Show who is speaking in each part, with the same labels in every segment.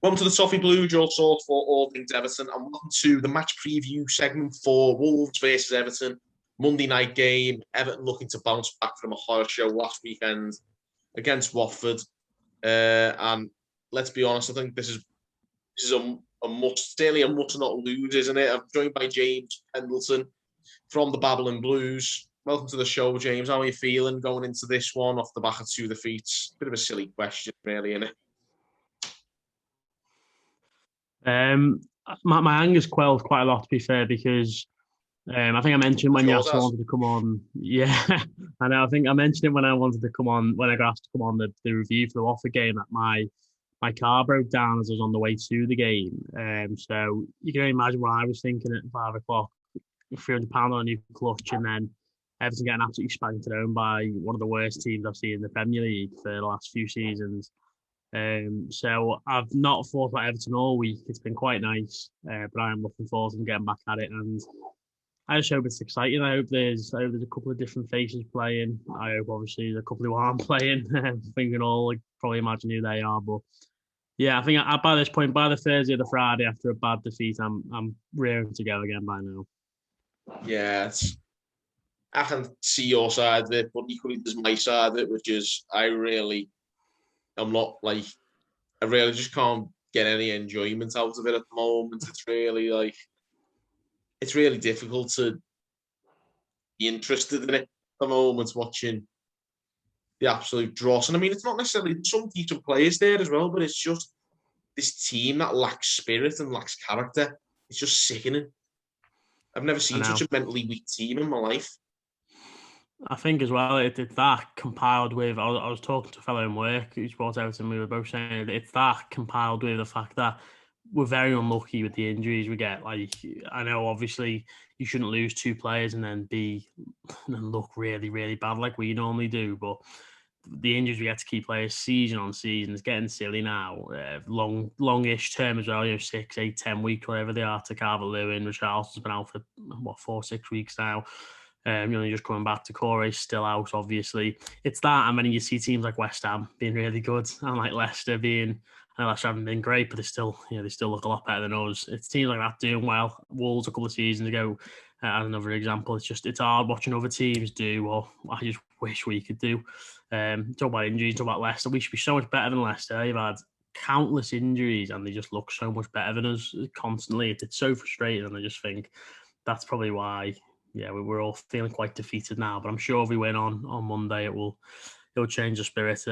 Speaker 1: Welcome to the Toffee Blues, your source for all things Everton, and welcome to the match preview segment for Wolves versus Everton. Monday night game. Everton looking to bounce back from a horror show last weekend against Watford. And let's be honest, I think this is a must, certainly a must not lose, isn't it? I'm joined by James Pendleton from the Babbling Blues. Welcome to the show, James. How are you feeling going into this one off the back of 2 defeats? Bit of a silly question, really, isn't it?
Speaker 2: My anger's quelled quite a lot, to be fair, because I think I mentioned when you asked me wanted to come on. Yeah, I know. I think I mentioned it when I wanted to come on, when I got asked to come on the review for the Watford game, that my car broke down as I was on the way to the game. So you can only imagine what I was thinking at 5 o'clock, £300 on a new clutch, and then Everton getting absolutely spanked at home by one of the worst teams I've seen in the Premier League for the last few seasons. So I've not thought about Everton all week. It's been quite nice, but I am looking forward to getting back at it. And I just hope it's exciting. I hope there's a couple of different faces playing. I hope obviously there's a couple who aren't playing. I think we can all probably imagine who they are. But yeah, I think by this point, by the Thursday or the Friday after a bad defeat, I'm rearing to go again by now.
Speaker 1: Yeah, I can see your side of it, but equally there's my side of it, which is I'm not like, I really just can't get any enjoyment out of it at the moment. It's really difficult to be interested in it at the moment, watching the absolute dross. And I mean, it's not necessarily some decent players there as well, but it's just this team that lacks spirit and lacks character. It's just sickening. I've never seen such a mentally weak team in my life.
Speaker 2: I think as well, it's that compiled with, I was talking to a fellow in work who's brought out, and we were both saying it's that compiled with the fact that we're very unlucky with the injuries we get. Like, I know obviously you shouldn't lose 2 players and then look really, really bad like we normally do, but the injuries we get to key players season on season is getting silly now. Longish term as well, 6, 8, 10 weeks, whatever they are, to Calvert-Lewin. Richarlison's been out for 4-6 weeks now. Just coming back to Corey, still out, obviously. It's that, and then you see teams like West Ham being really good, and like Leicester being, I know Leicester haven't been great, but they still look a lot better than us. It's teams like that doing well. Wolves a couple of seasons ago, as another example. It's hard watching other teams do, or I just wish we could do. Talk about injuries, talk about Leicester. We should be so much better than Leicester. They've had countless injuries, and they just look so much better than us constantly. It's so frustrating, and I just think that's probably why. Yeah, we're all feeling quite defeated now, but I'm sure if we win on Monday, it'll change the spirit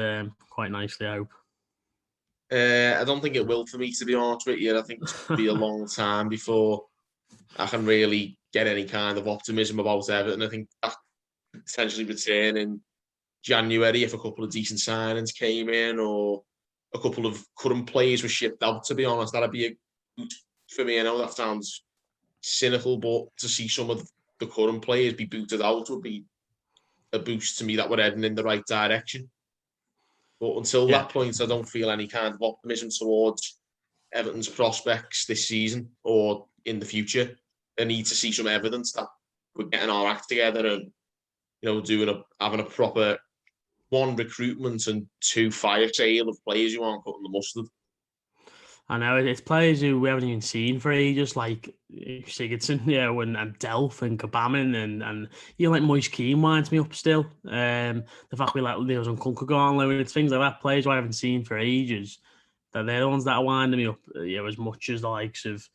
Speaker 2: quite nicely, I hope.
Speaker 1: I don't think it will for me, to be honest with you. I think it's going to be a long time before I can really get any kind of optimism about Everton. I think that could potentially return in January if a couple of decent signings came in or a couple of current players were shipped out, to be honest. That'd be a good for me. I know that sounds cynical, but to see some of the current players be booted out would be a boost to me that we're heading in the right direction. But until that point, I don't feel any kind of optimism towards Everton's prospects this season or in the future. I need to see some evidence that we're getting our act together and, having a proper 1 recruitment and 2 fire sale of players who aren't cutting the mustard.
Speaker 2: I know it's players who we haven't even seen for ages, like Sigurdsson, and Delph and Kabamin, and like Moise Keane winds me up still. The fact we let Leos and Kunka go on loan, it's things like that. Players I haven't seen for ages, that they're the ones that are winding me up. As much as the likes of.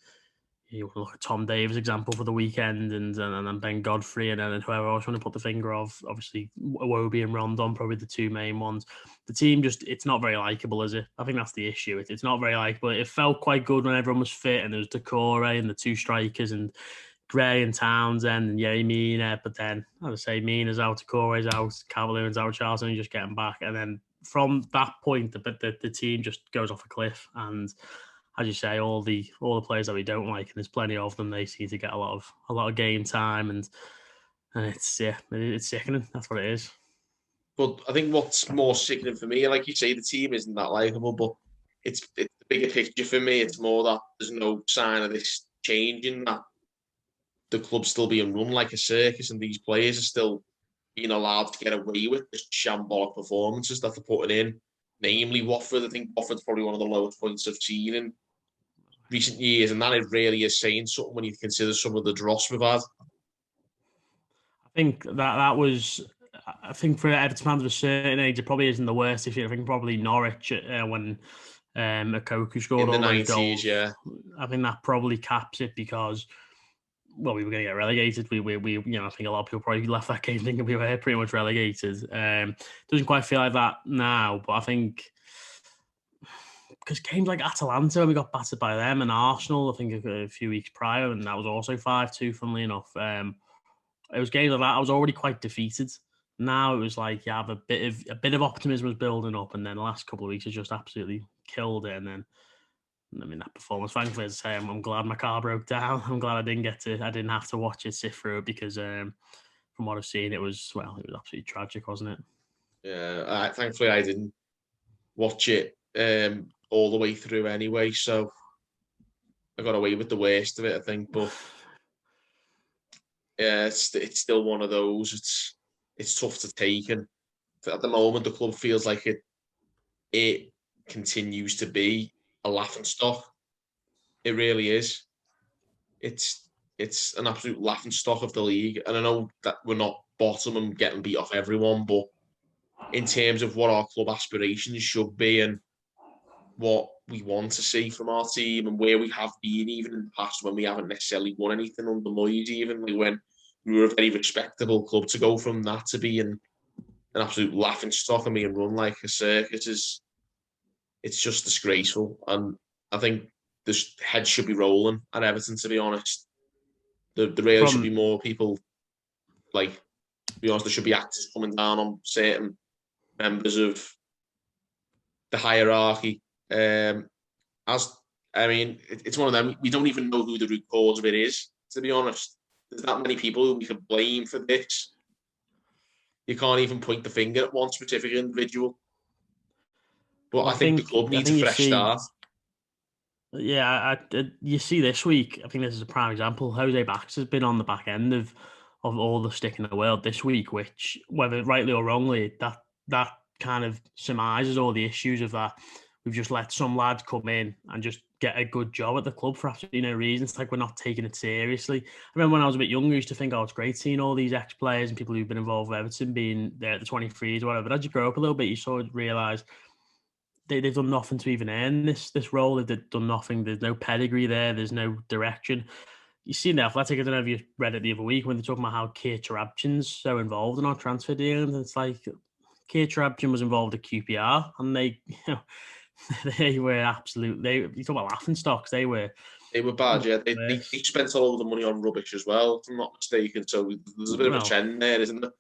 Speaker 2: You look at Tom Davies' example for the weekend, and then Ben Godfrey, and then whoever else want to put the finger of. Obviously, Iwobi and Rondon, probably the 2 main ones. The team it's not very likeable, is it? I think that's the issue. It's not very likeable. It felt quite good when everyone was fit, and there was Decore and the 2 strikers, and Gray and Townsend, and Mina. But then, as I say, Mina's out, Decore's out, Calvert-Lewin's out, Charlton just getting back. And then from that point, the team just goes off a cliff, and as you say, all the players that we don't like, and there's plenty of them, they seem to get a lot of game time, and it's sickening. That's what it is.
Speaker 1: But I think what's more sickening for me, like you say, the team isn't that likeable, but it's the bigger picture for me. It's more that there's no sign of this changing, that the club's still being run like a circus, and these players are still being allowed to get away with just shambolic performances that they're putting in namely Watford. I think Watford's probably one of the lowest points I've seen in recent years, and that it really is saying something when you consider some of the dross we've had.
Speaker 2: I think that was. I think for Everton fans of a certain age, it probably isn't the worst. If you I think probably Norwich when Okoku scored
Speaker 1: In the
Speaker 2: all those
Speaker 1: 90s,
Speaker 2: goals.
Speaker 1: yeah.
Speaker 2: I think that probably caps it because, well, we were going to get relegated. We I think a lot of people probably left that game thinking we were pretty much relegated. Doesn't quite feel like that now, but I think because games like Atalanta, when we got battered by them, and Arsenal, I think a few weeks prior, and that was also 5-2, funnily enough. It was games like that. I was already quite defeated. Now it was like you have a bit of optimism was building up, and then the last couple of weeks has just absolutely killed it. And then, I mean, that performance. Thankfully, as I say, I'm glad my car broke down. I'm glad I didn't have to watch it sit through it because from what I've seen, it was absolutely tragic, wasn't it?
Speaker 1: Yeah, thankfully I didn't watch it all the way through anyway, so I got away with the worst of it, I think. But yeah, it's still one of those. It's tough to take, and at the moment the club feels like it continues to be a laughingstock. It really is. It's an absolute laughingstock of the league, and I know that we're not bottom and getting beat off everyone, but in terms of what our club aspirations should be and what we want to see from our team and where we have been even in the past when we haven't necessarily won anything under Moyes, even like when we were a very respectable club, to go from that to being an absolute laughing stock and being run like a circus it's just disgraceful. And I think the head should be rolling at Everton, to be honest. There really should be more people, like, to be honest, there should be actors coming down on certain members of the hierarchy. It's one of them. We don't even know who the root cause of it is, to be honest. There's that many people who we can blame for this. You can't even point the finger at one specific individual. But I think the club needs a fresh start.
Speaker 2: Yeah, you see this week, I think this is a prime example. Jose Baxter's been on the back end of all the stick in the world this week, which, whether rightly or wrongly, that kind of surmises all the issues of that. We've just let some lads come in and just get a good job at the club for absolutely no reason. It's like we're not taking it seriously. I remember when I was a bit younger, I used to think, oh, it's great seeing all these ex-players and people who've been involved with Everton being there at the 23s or whatever. But as you grow up a little bit, you sort of realise they've done nothing to even earn this role. They've done nothing. There's no pedigree there. There's no direction. You see the Athletic, I don't know if you read it the other week when they're talking about how Keir Cherabchin's so involved in our transfer deal. And it's like Keir Cherabchin was involved at QPR and they were you talk about laughing stocks. They were
Speaker 1: bad, yeah. They spent all the money on rubbish as well, if I'm not mistaken. So there's a bit of a trend there, isn't there?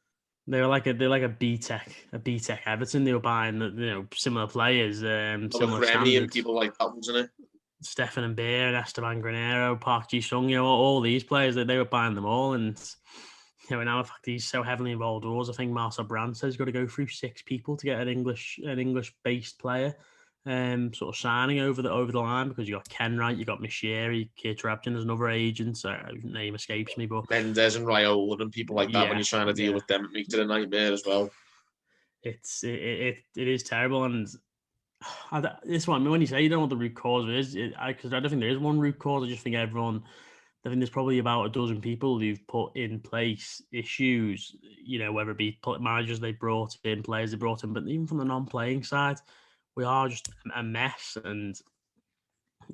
Speaker 2: They're like a B-Tech Everton. They were buying, similar players, similar standards.
Speaker 1: And people like that, wasn't it?
Speaker 2: Stefan Mbeer, Esteban Granero, Park Ji-sung, all these players, they were buying them all. And, now in fact, he's so heavily involved with us. I think Marcel Brandt says he's got to go through 6 people to get an English-based player sort of signing over the line, because you got Kenwright, you got Misheri, Keir Cherabchin, there's another agent, so name escapes me, but
Speaker 1: Mendes and Raiola and people like that, when you're trying to deal with them, it makes it a nightmare as well.
Speaker 2: It is terrible. And this one, when you say you don't know what the root cause is, because I don't think there is one root cause. I just think I think there's probably about a dozen people who've put in place issues, whether it be managers they brought in, players they brought in, but even from the non-playing side, we are just a mess. And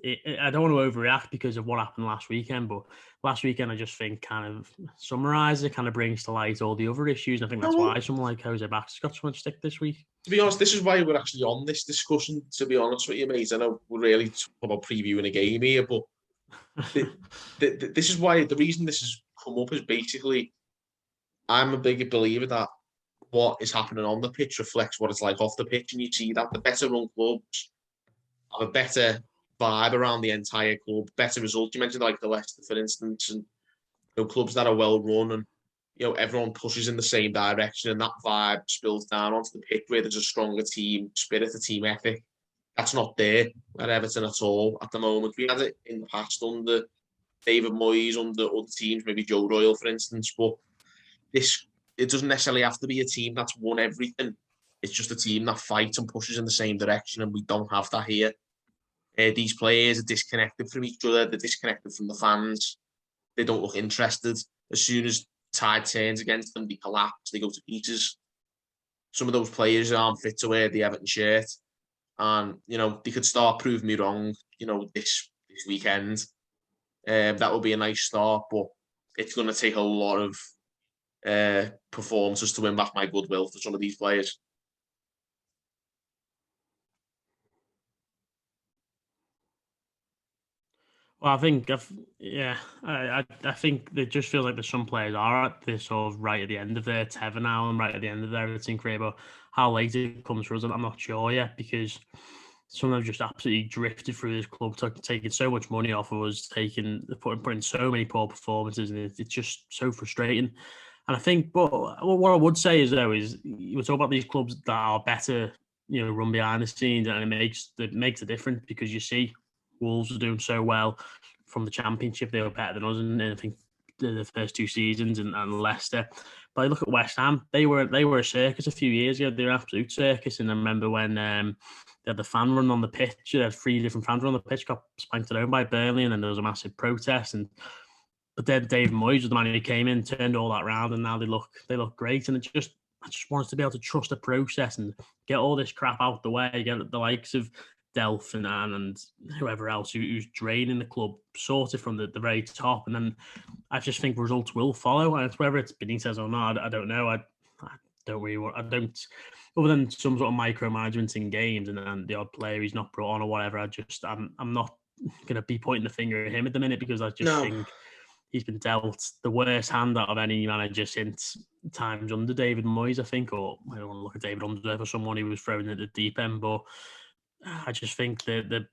Speaker 2: I don't want to overreact because of what happened last weekend, but last weekend I just think kind of summarizes it, kind of brings to light all the other issues. And I think that's why someone like Jose Baxter's got so much stick this week.
Speaker 1: To be honest, this is why we're actually on this discussion, to be honest with you, mate. I know we're really talking about previewing a game here, but this is why, the reason this has come up is basically, I'm a big believer that what is happening on the pitch reflects what it's like off the pitch, and you see that the better run clubs have a better vibe around the entire club, better results. You mentioned like the Leicester, for instance, and clubs that are well run, and everyone pushes in the same direction, and that vibe spills down onto the pitch where there's a stronger team spirit, a team ethic. That's not there at Everton at all at the moment. We had it in the past under David Moyes, under other teams, maybe Joe Royle, for instance, but it doesn't necessarily have to be a team that's won everything It's just a team that fights and pushes in the same direction, and we don't have that here. These players are disconnected from each other. They're disconnected from the fans. They don't look interested. As soon as tide turns against them, they collapse. They go to pieces. Some of those players aren't fit to wear the Everton shirt, and they could start proving me wrong. This weekend, that would be a nice start, but it's going to take a lot of performances to win back my goodwill for some of these players.
Speaker 2: Well, I think it just feels like there's some players are at this sort of right at the end of their tether now and right at the end of their Everton career, but how late it comes for us, I'm not sure yet, because some of them just absolutely drifted through this club, taking so much money off of us, putting so many poor performances, and it's just so frustrating. And I think, but what I would say is though is you talk about these clubs that are better, run behind the scenes, and it makes a difference, because you see Wolves are doing so well from the Championship. They were better than us, and I think the first two seasons, and Leicester. But I look at West Ham; they were a circus a few years ago. They were an absolute circus. And I remember when they had the fan run on the pitch. They had 3 different fans run on the pitch, got spanked at home by Burnley, and then there was a massive protest. But then David Moyes was the man who came in, turned all that around, and now they look great. And I just want us to be able to trust the process and get all this crap out the way. Get the likes of Delph and whoever else who's draining the club sorted from the very top, and then I just think results will follow. And it's whether it's Benitez or not, I don't know. I don't really want. I don't. Other than some sort of micromanagement in games and the odd player he's not brought on or whatever, I'm not going to be pointing the finger at him at the minute, because I just think he's been dealt the worst hand out of any manager since times under David Moyes, I think. Or I don't want to look at David Unsworth or someone who was thrown at the deep end, but I just think the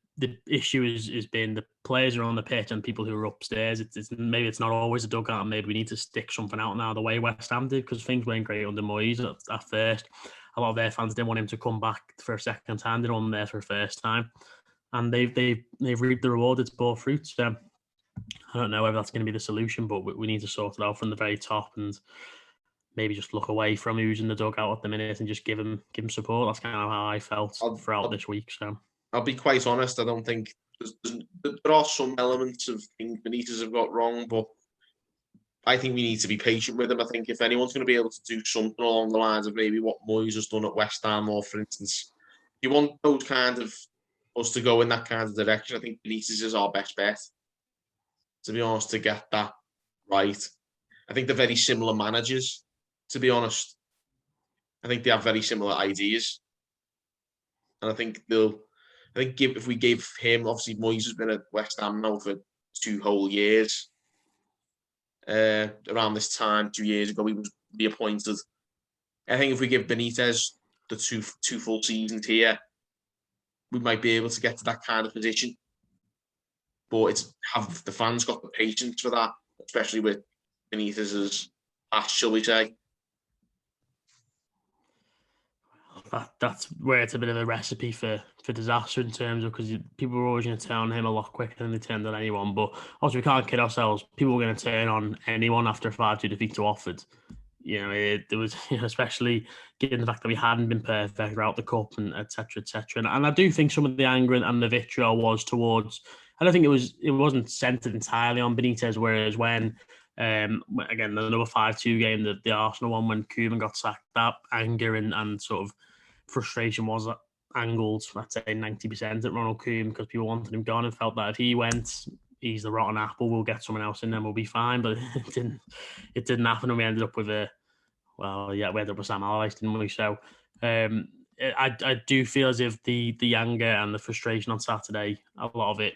Speaker 2: issue is been the players are on the pitch and people who are upstairs. Maybe it's not always a dugout. Maybe we need to stick something out now the way West Ham did, because things weren't great under Moyes at first. A lot of their fans didn't want him to come back for a second time. They didn't want him there for a first time, and they've reaped the reward. It's bore fruit. So I don't know whether that's going to be the solution, but we need to sort it out from the very top and maybe just look away from who's in the dugout at the minute and just give him support. That's kind of how I felt throughout this week. So
Speaker 1: I'll be quite honest. I don't think there are some elements of things Benitez have got wrong, but I think we need to be patient with him. I think if anyone's going to be able to do something along the lines of maybe what Moyes has done at West Ham, or for instance, if you want those kind of us to go in that kind of direction, I think Benitez is our best bet, to be honest, to get that right. I think they're very similar managers, to be honest. I think they have very similar ideas. And I think if we gave him, obviously Moyes has been at West Ham now for 2 whole years. Around this time, 2 years ago, he was reappointed. I think if we give Benitez the two full seasons here, we might be able to get to that kind of position. But have the fans got the patience for that, especially with Benitez's past, shall we say?
Speaker 2: That's where it's a bit of a recipe for disaster, in terms of, because people were always going to turn on him a lot quicker than they turned on anyone. But also, we can't kid ourselves. People were going to turn on anyone after a 5-2 defeat to Watford. There was, especially given the fact that we hadn't been perfect throughout the cup, and etc. And I do think some of the anger and the vitriol was towards. I don't think it wasn't centered entirely on Benitez. Whereas when again, another 5-2 game, the Arsenal one, when Koeman got sacked, that anger and sort of frustration was angled, I'd say 90% at Ronald Koeman, because people wanted him gone and felt that if he went, he's the rotten apple, we'll get someone else in, then we'll be fine. But it didn't happen, and we ended up with we ended up with Sam Allardyce, didn't we? So I do feel as if the anger and the frustration on Saturday, a lot of it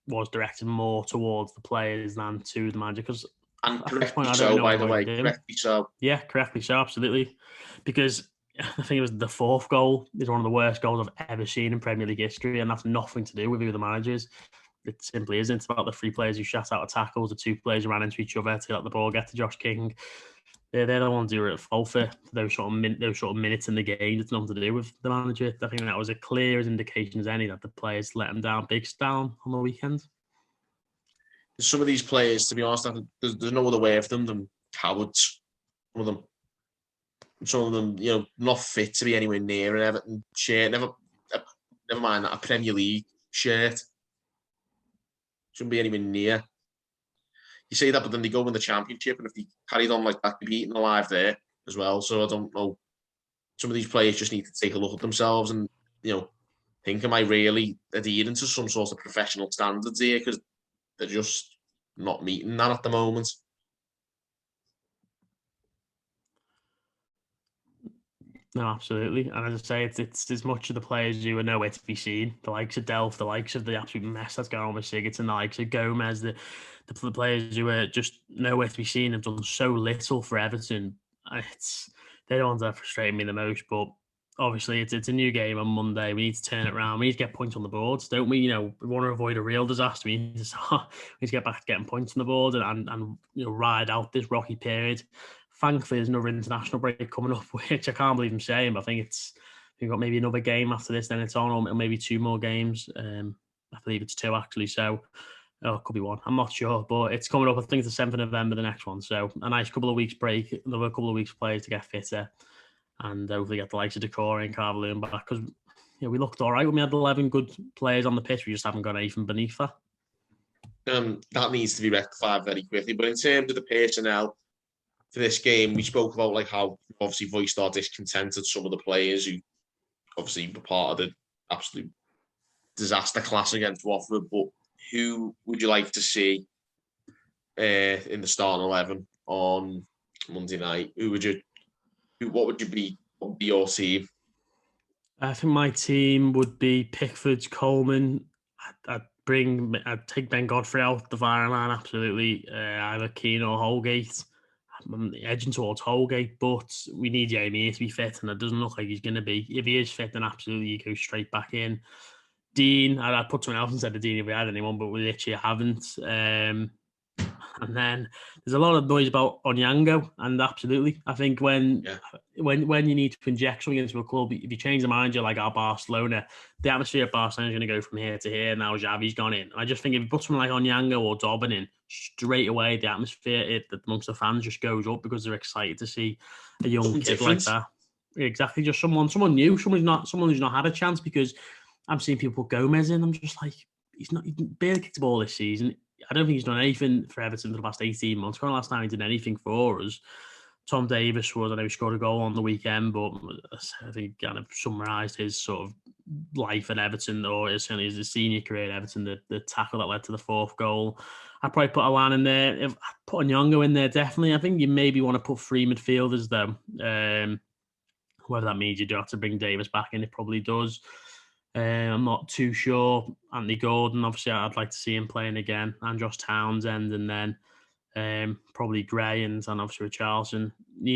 Speaker 2: was directed more towards the players than to the manager, because
Speaker 1: and correctly so, by the way, correctly so.
Speaker 2: Yeah, correctly so, absolutely. Because I think it was the 4th goal is one of the worst goals I've ever seen in Premier League history, and that's nothing to do with who the manager is. It simply isn't. It's about the 3 players who shot out of tackles, the 2 players who ran into each other to let the ball get to Josh King. They're the ones who are at fault for those sort of minutes in the game. It's nothing to do with the manager. I think that was as clear as indication as any that the players let them down big style on the weekend.
Speaker 1: Some of these players, to be honest, there's no other way of them than cowards. Some of them. some of them, not fit to be anywhere near an Everton shirt. Never mind that, a Premier League shirt. Shouldn't be anywhere near. You say that, but then they go win the Championship, and if they carried on like that, they'd be eaten alive there as well. So I don't know. Some of these players just need to take a look at themselves and, think, am I really adhering to some sort of professional standards here? Because they're just not meeting that at the moment.
Speaker 2: No, absolutely. And as I say, it's as much of the players who are nowhere to be seen. The likes of Delph, the likes of the absolute mess that's going on with Sigurdsson, the likes of Gomez, the players who are just nowhere to be seen have done so little for Everton. They're the ones that are frustrating me the most. But obviously, it's a new game on Monday. We need to turn it around. We need to get points on the boards, don't we? We want to avoid a real disaster. We need to get back to getting points on the board and ride out this rocky period. Thankfully, there's another international break coming up, which I can't believe I'm saying, but I think we've got maybe another game after this, then it's on, or maybe 2 more games. I believe it's 2, actually, so it could be 1. I'm not sure, but it's coming up. I think it's the 7th of November, the next one, so a nice couple of weeks break, another couple of weeks play to get fitter, and hopefully get the likes of Decore and Carvalho back, because we looked all right when we had 11 good players on the pitch. We just haven't got anything beneath that.
Speaker 1: That needs to be rectified very quickly, but in terms of the personnel, for this game, we spoke about like how obviously voiced our discontent at some of the players who obviously were part of the absolute disaster clash against Watford. But who would you like to see in the starting 11 on Monday night? What would be your team?
Speaker 2: I think my team would be Pickford, Coleman. I'd take Ben Godfrey out the firing line, absolutely. Either Keane or Holgate. I'm edging towards Holgate, but we need Jamie to be fit, and it doesn't look like he's going to be. If he is fit, then absolutely he goes straight back in. Dean, I'd put someone else instead of Dean if we had anyone, but we literally haven't. And then there's a lot of noise about Onyango, and absolutely, I think when you need to inject something into a club, if you change the manager like our Barcelona, the atmosphere at Barcelona is going to go from here to here. Now Xavi's gone in. I just think if you put someone like Onyango or Dobbin in, straight away the atmosphere amongst the fans just goes up because they're excited to see a young
Speaker 1: Something
Speaker 2: kid
Speaker 1: different.
Speaker 2: like that. Exactly, just someone new, someone who's not had a chance, because I'm seeing people put Gomez in. I'm just like, he barely kicked the ball this season. I don't think he's done anything for Everton for the past 18 months. When the last time he did anything for us, Tom Davis I know he scored a goal on the weekend, but I think he kind of summarised his sort of life at Everton, or certainly his senior career at Everton, the tackle that led to the 4th goal. I'd probably put Alan in there. I'd put Onyango in there, definitely. I think you maybe want to put 3 midfielders, though. Whether that means you do have to bring Davis back in, it probably does. I'm not too sure. Anthony Gordon, obviously, I'd like to see him playing again. Andros Townsend, and then probably Gray and obviously Richarlison.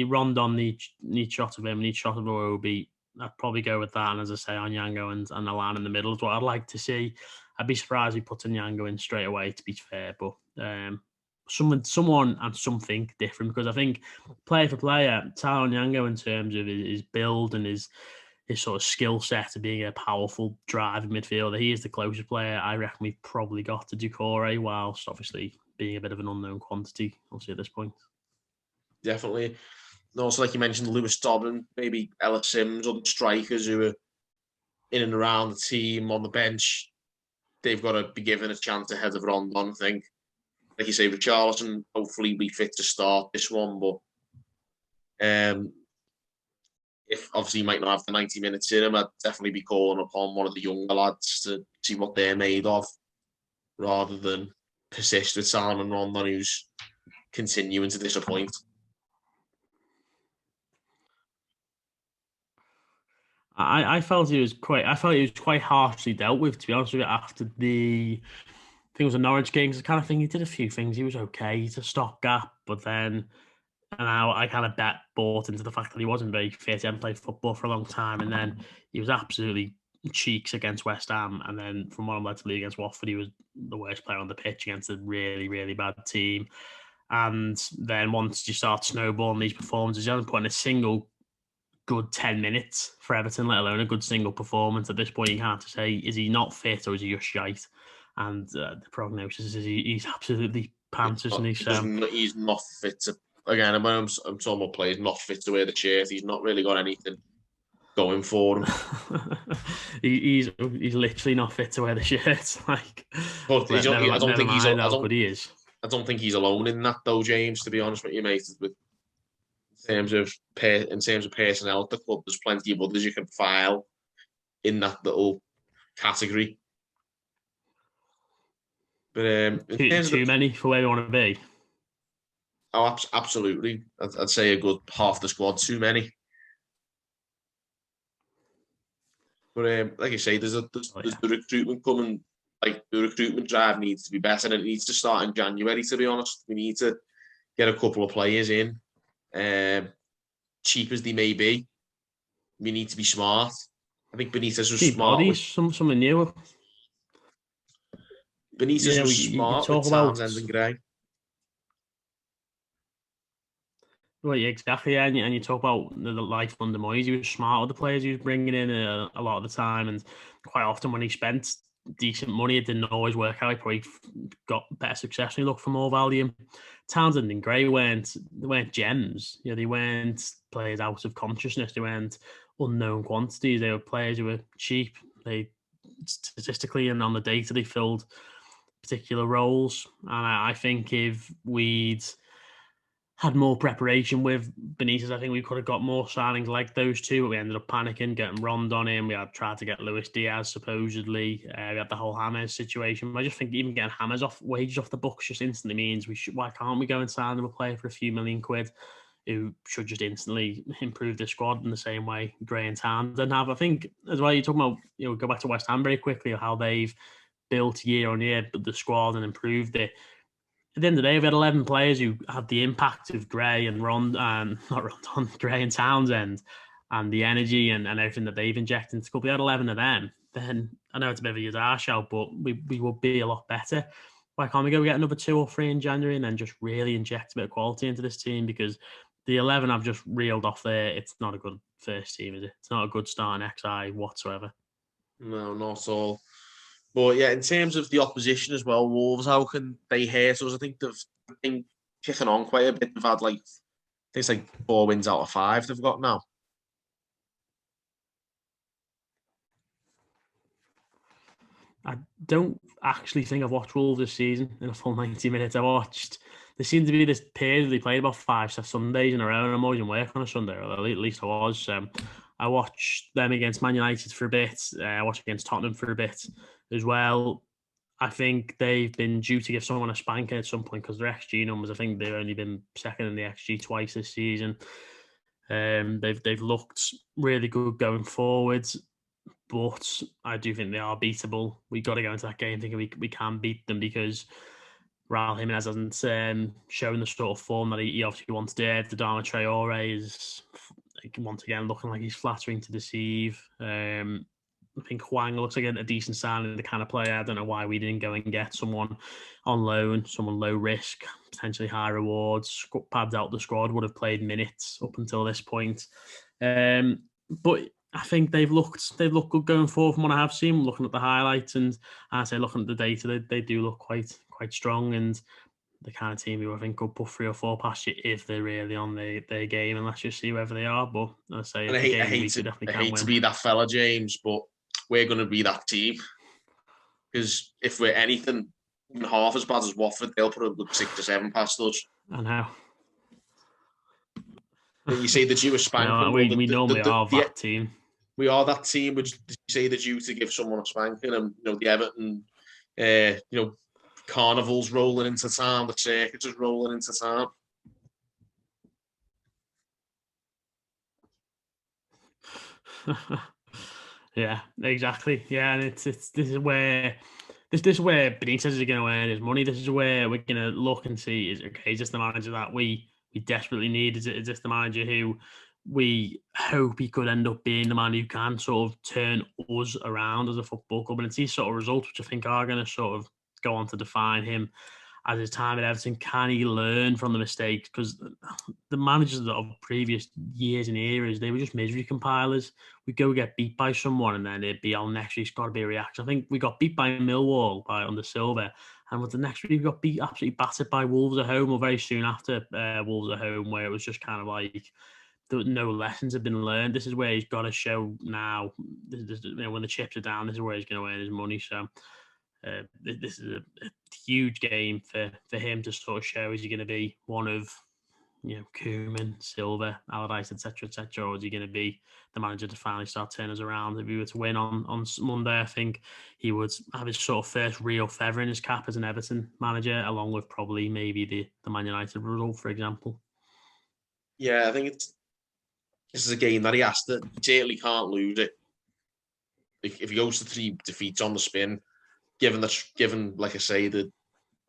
Speaker 2: Rondon need shot of him, need shot of Iwobi. I'd probably go with that. And as I say, Onyango and Alan in the middle is what I'd like to see. I'd be surprised if he puts Onyango in straight away, to be fair. But someone and something different, because I think player for player, Tyler Onyango, in terms of his build and his sort of skill set of being a powerful drive midfielder, he is the closest player I reckon we've probably got to Doucouré, whilst obviously being a bit of an unknown quantity, obviously, at this point.
Speaker 1: Definitely. And also, like you mentioned, Lewis Dobbin, maybe Ellis Sims, or the strikers who are in and around the team on the bench, they've got to be given a chance ahead of Rondon, I think. Like you say, Richarlison, hopefully be fit to start this one, but if obviously he might not have the 90 minutes in him, I'd definitely be calling upon one of the younger lads to see what they're made of, rather than persist with Salomon Rondon, who's continuing to disappoint.
Speaker 2: I felt he was quite harshly dealt with, to be honest with you, after I think it was a Norwich game. Because I kind of think he did a few things. He was okay. He's a stopgap, but then, and I kind of bought into the fact that he wasn't very fit. He hadn't played football for a long time, and then he was absolutely cheeks against West Ham, and then from what I'm led to believe against Watford, he was the worst player on the pitch against a really, really bad team. And then once you start snowballing these performances, he hasn't put in a single good 10 minutes for Everton, let alone a good single performance. At this point, you can't say, is he not fit or is he just shite? And the prognosis is he's absolutely pants, isn't he?
Speaker 1: He's not fit to again, when I'm talking about players not fit to wear the shirt, he's not really got anything going for him.
Speaker 2: he's literally not fit to wear the shirt. Like,
Speaker 1: but I don't think he's.
Speaker 2: how good he is.
Speaker 1: I don't think he's alone in that, though, James. To be honest with you, mate, in terms of personnel at the club, there's plenty of others you can file in that little category. But
Speaker 2: too many for where we want to be.
Speaker 1: Oh, absolutely. I'd say a good half the squad too many. But like I say, there's the recruitment coming. Like the recruitment drive needs to be better, and it needs to start in January. To be honest, we need to get a couple of players in, cheap as they may be. We need to be smart. I think Benitez was smart.
Speaker 2: Bodies, something new.
Speaker 1: Benitez was smart with Townsend and Gray.
Speaker 2: Well, yeah, exactly. Yeah. And you talk about the life under Moyes. He was smart with the players he was bringing in a lot of the time, and quite often when he spent decent money, it didn't always work out. He probably got better success when he looked for more value. Townsend and Gray weren't gems. They weren't players out of consciousness. They weren't unknown quantities. They were players who were cheap. They statistically and on the data they filled particular roles. And I think if we'd had more preparation with Benitez, I think we could have got more signings like those two, but we ended up panicking, getting Rond on him. We had tried to get Luis Diaz, supposedly. We had the whole Hammers situation. I just think even getting Hammers wages off the books just instantly means why can't we go and sign them a player for a few million quid who should just instantly improve the squad in the same way Gray and Townsend have? I think as well, you're talking about, go back to West Ham very quickly, how they've built year on year the squad and improved it. At the end of the day, we had 11 players who had the impact of Gray and Gray and Townsend, and the energy and everything that they've injected into the club. We had 11 of them. Then I know it's a bit of a Yazar shout, but we would be a lot better. Why can't we go get another 2 or 3 in January and then just really inject a bit of quality into this team? Because the 11 I've just reeled off there, it's not a good first team, is it? It's not a good starting XI whatsoever.
Speaker 1: No, not at all. But yeah, in terms of the opposition as well, Wolves, how can they hurt us? I think they've been kicking on quite a bit. They've had I think it's 4 wins out of 5 they've got now.
Speaker 2: I don't actually think I've watched Wolves this season in a full 90 minutes. There seemed to be this period they played about 5 Sundays in a row, and I'm always in work on a Sunday, or at least I was. I watched them against Man United for a bit. I watched against Tottenham for a bit as well. I think they've been due to give someone a spanking at some point because their XG numbers, I think they've only been second in the XG twice this season. They've looked really good going forwards, but I do think they are beatable. We've got to go into that game thinking we can beat them because Raul Jimenez hasn't shown the sort of form that he obviously wants to. Adama Traore is once again looking like he's flattering to deceive. I think Hwang looks like a decent signing, the kind of player. I don't know why we didn't go and get someone on loan, someone low risk, potentially high rewards, pads out the squad, would have played minutes up until this point. But I think they've looked good going forward from what I have seen, looking at the highlights, and I say looking at the data, they do look quite strong, and the kind of team who I think could put 3 or 4 past you if they're really on their game, and let's just see whether they are. But I say,
Speaker 1: I hate to be that fella, James, but we're going to be that team, because if we're anything half as bad as Watford, they'll put a good 6 or 7 past us.
Speaker 2: I know.
Speaker 1: When you say the due a spanking,
Speaker 2: no, we normally are that team.
Speaker 1: We are that team. Would you say the due to give someone a spanking? And the Everton, carnivals rolling into town, the circuits is rolling into town.
Speaker 2: Yeah, exactly. Yeah, and this is where Benitez is going to earn his money. This is where we're going to look and see, is this the manager that we desperately need? Is this the manager who we hope he could end up being the man who can sort of turn us around as a football club? And it's these sort of results which I think are going to sort of go on to define him as his time at Everton, can he learn from the mistakes? Because the managers of previous years and eras, they were just misery compilers. We'd go get beat by someone and then it'd be, oh, next week's got to be a reaction. I think we got beat by Millwall under Silva, and with the next week we got beat, absolutely battered by Wolves at home, or very soon after Wolves at home, where it was just kind of like no lessons have been learned. This is where he's got to show now. When the chips are down, this is where he's going to earn his money. So this is a huge game for him to sort of show. Is he going to be one of Koeman, Silva, Allardyce, etc., or is he going to be the manager to finally start turning us around? If he were to win on Monday, I think he would have his sort of first real feather in his cap as an Everton manager, along with probably maybe the Man United result, for example.
Speaker 1: Yeah, I think this is a game that he certainly can't lose it. If he goes to 3 defeats on the spin, given like I say, the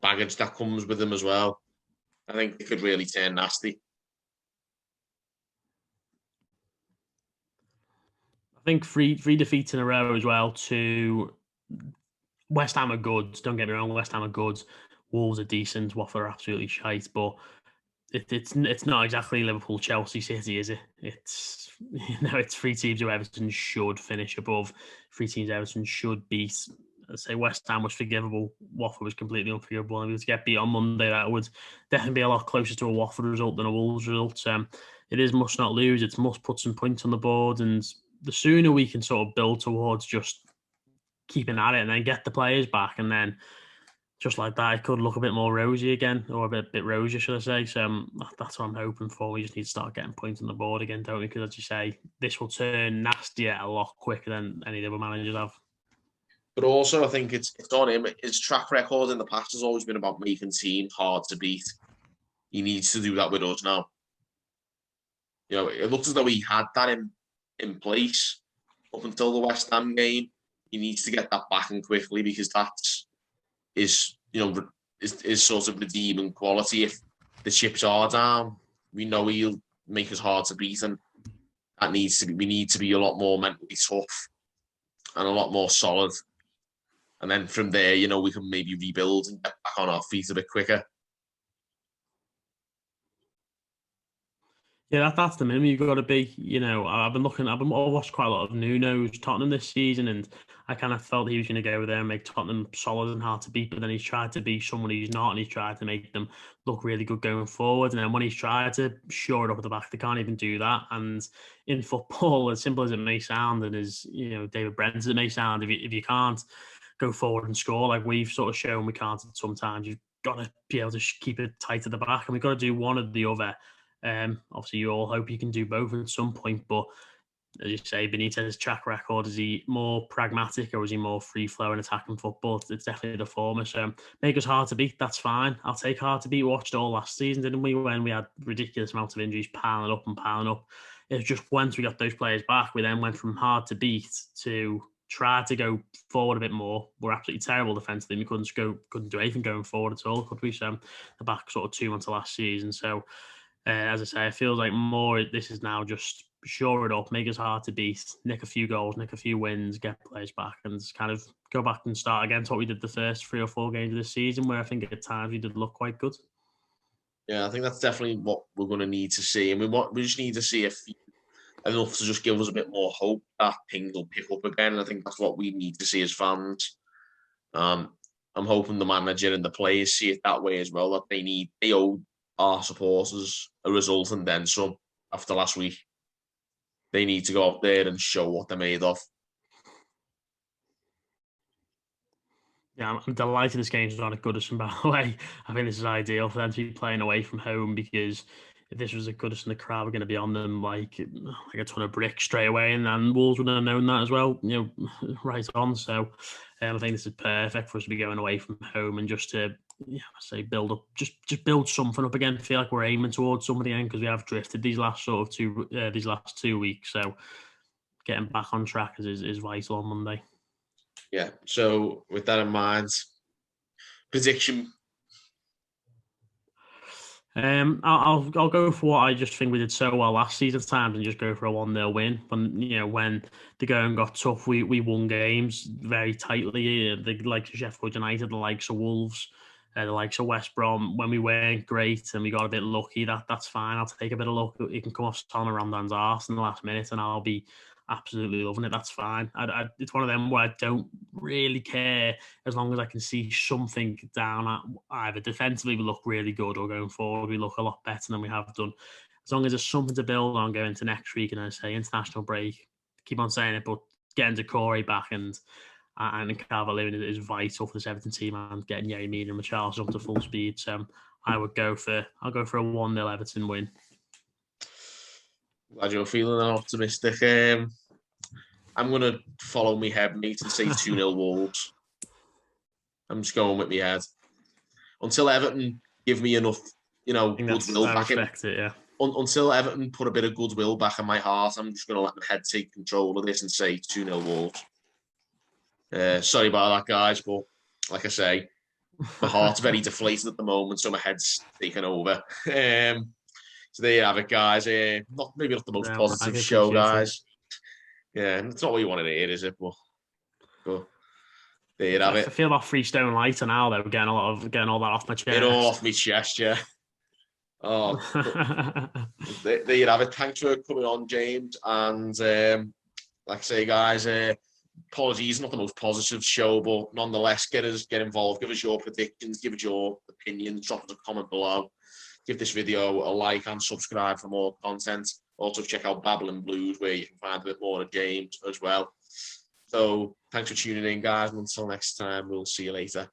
Speaker 1: baggage that comes with him as well, I think it could really turn nasty.
Speaker 2: I think three defeats in a row as well to West Ham are good. Don't get me wrong, West Ham are good. Wolves are decent. Watford are absolutely shite, but it's not exactly Liverpool, Chelsea, City, is it? It's it's 3 teams who Everton should finish above. 3 teams Everton should beat. I'd say West Ham was forgivable. Watford was completely unforgivable. And if we were to get beat on Monday, that would definitely be a lot closer to a Watford result than a Wolves result. It is must not lose. It's must put some points on the board, and the sooner we can sort of build towards just keeping at it and then get the players back, and then just like that, it could look a bit more rosy again, or a bit rosier, should I say. So that's what I'm hoping for. We just need to start getting points on the board again, don't we? Because as you say, this will turn nastier a lot quicker than any of the other managers have.
Speaker 1: But also, I think it's on him. His track record in the past has always been about making teams hard to beat. He needs to do that with us now. It looks as though he had that in place up until the West Ham game. He needs to get that back and quickly, because that's is sort of redeeming quality. If the chips are down, we know he'll make us hard to beat, and that needs to be. We need to be a lot more mentally tough and a lot more solid. And then from there, we can maybe rebuild and get back on our feet a bit quicker.
Speaker 2: Yeah, that's the minimum you've got to be. I've watched quite a lot of Nuno's Tottenham this season, and I kind of felt he was going to go over there and make Tottenham solid and hard to beat, but then he's tried to be someone he's not, and he's tried to make them look really good going forward. And then when he's tried to shore it up at the back, they can't even do that. And in football, as simple as it may sound, and as David Brent as it may sound, if you can't go forward and score like we've sort of shown we can't sometimes, you've got to be able to keep it tight at the back, and we've got to do one or the other. Obviously, you all hope you can do both at some point, but as you say, Benitez's track record, is he more pragmatic or is he more free-flowing attacking football? It's definitely the former. So make us hard to beat, that's fine. I'll take hard to beat. We watched it all last season, didn't we, when we had ridiculous amounts of injuries piling up. It was just once we got those players back, we then went from hard to beat to try to go forward a bit more. We're absolutely terrible defensively. We couldn't do anything going forward at all, could we? So the back sort of 2 months of last season. So as I say, it feels like more this is now just shore it up, make us hard to beat, nick a few goals, nick a few wins, get players back, and just kind of go back and start again to what we did the first 3 or 4 games of this season, where I think at times we did look quite good.
Speaker 1: Yeah, I think that's definitely what we're going to need to see. And we just need to see if enough to just give us a bit more hope that things will pick up again. And I think that's what we need to see as fans. I'm hoping the manager and the players see it that way as well, that they owe our supporters a result and then some after last week. They need to go out there and show what they're made of.
Speaker 2: Yeah, I'm delighted this game's not at Goodison, by the way. I think this is ideal for them to be playing away from home, because if this was at Goodison, the crowd were going to be on them like a ton of bricks straight away, and Wolves would have known that as well, right on. So I think this is perfect for us to be going away from home and just to build up, just build something up again. Feel like we're aiming towards something again, because we have drifted these last 2 weeks. So getting back on track is vital on Monday.
Speaker 1: Yeah. So with that in mind, prediction.
Speaker 2: I'll go for what I just think we did so well last season at times, and just go for a 1-0 win. When the going got tough, we won games very tightly. The likes of Sheffield United, the likes of Wolves, The likes of West Brom, when we weren't great and we got a bit lucky, that's fine. I'll take a bit of luck. You can come off Salman Ramdan's arse in the last minute and I'll be absolutely loving it. That's fine. It's one of them where I don't really care as long as I can see something down at either defensively we look really good or going forward we look a lot better than we have done. As long as there's something to build on going into next week, and I say international break, keep on saying it, but getting Corey back and Calvert-Lewin is vital for this Everton team, and getting Yerry Mina and Richarlison up to full speed. So I'll go for a 1-0 Everton win.
Speaker 1: Glad you're feeling optimistic. I'm going to follow my head, mate, and say 2-0 Wolves. I'm just going with my head. Until Everton give me enough, goodwill back in.
Speaker 2: Yeah.
Speaker 1: Until Everton put a bit of goodwill back in my heart, I'm just going to let my head take control of this and say 2-0 Wolves. Sorry about that, guys, but like I say, my heart's very deflated at the moment, so my head's taken over. So there you have it, guys. Maybe not the most positive show, guys. Yeah, it's not what you wanted to hear, is it? But there you have it.
Speaker 2: I feel about Freestone lighter now, though. Getting all that off my chest.
Speaker 1: Get off my chest, yeah. Oh, there you have it. Thanks for coming on, James. And like I say, guys, apologies, not the most positive show, but nonetheless, get involved. Give us your predictions. Give us your opinions. Drop us a comment below. Give this video a like and subscribe for more content. Also, check out Babbling Blues, where you can find a bit more of James as well. So, thanks for tuning in, guys. And until next time, we'll see you later.